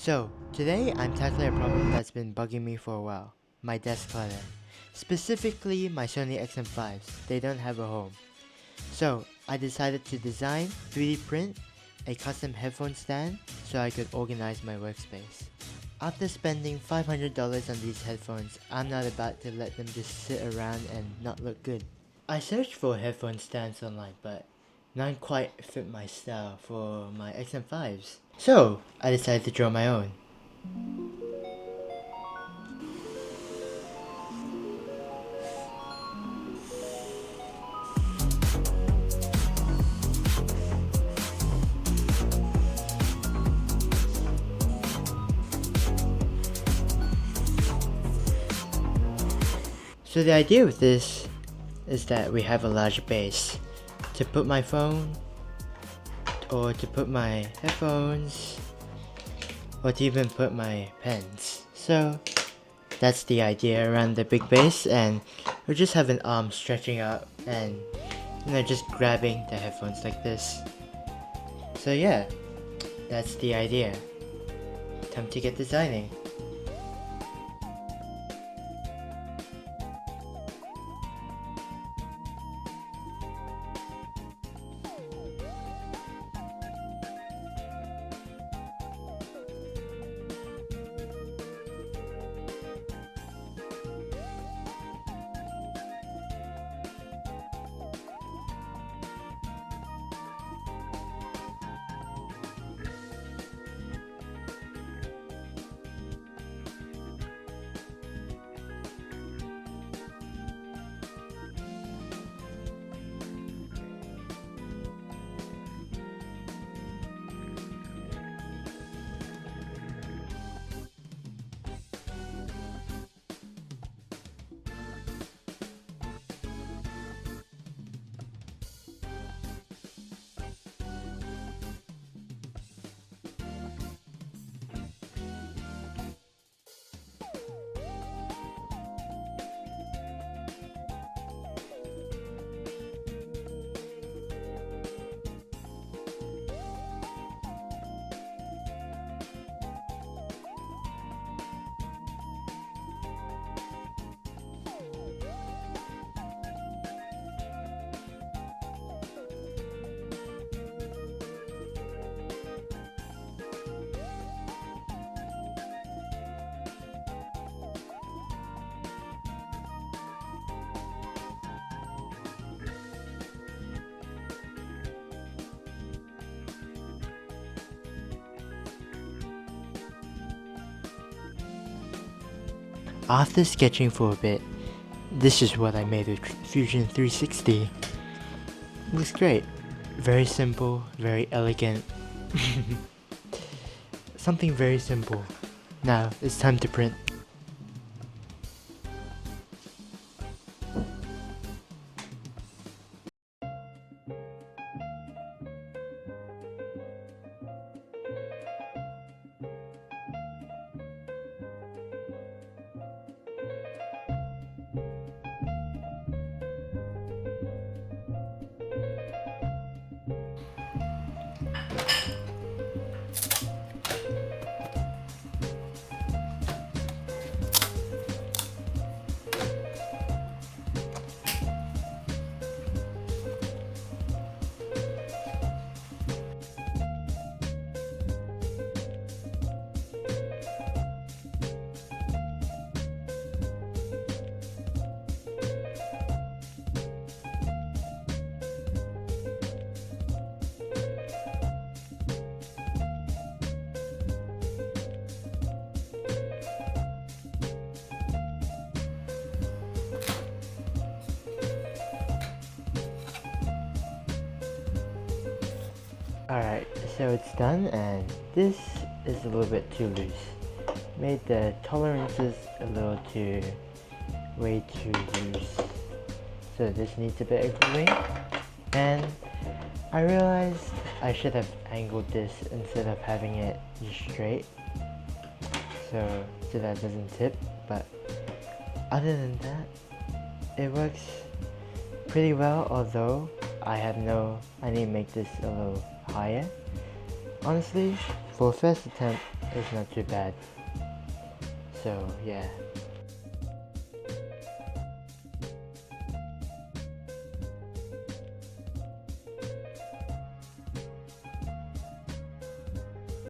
So, today I'm tackling a problem that's been bugging me for a while. My desk clutter. Specifically, my Sony XM5s. They don't have a home. So, I decided to design, 3D print, a custom headphone stand so I could organize my workspace. After spending $500 on these headphones, I'm not about to let them just sit around and not look good. I searched for headphone stands online, but none quite fit my style for my XM5s. So, I decided to draw my own. So the idea with this is that we have a large base to put my phone, or to put my headphones, or to even put my pens. So that's the idea around the big base, and we'll just have an arm stretching out and just grabbing the headphones like this. So yeah, that's the idea. Time to get designing. After sketching for a bit, this is what I made with Fusion 360. Looks great. Very simple, very elegant. Something very simple. Now, it's time to print. Alright, so it's done, and this is a little bit too loose. Made the tolerances a little too, way too loose. So this needs a bit of gluing. And I realized I should have angled this instead of having it just straight. So that it doesn't tip, but other than that, it works pretty well, although I need to make this a little higher. Honestly, for a first attempt, is not too bad. So yeah,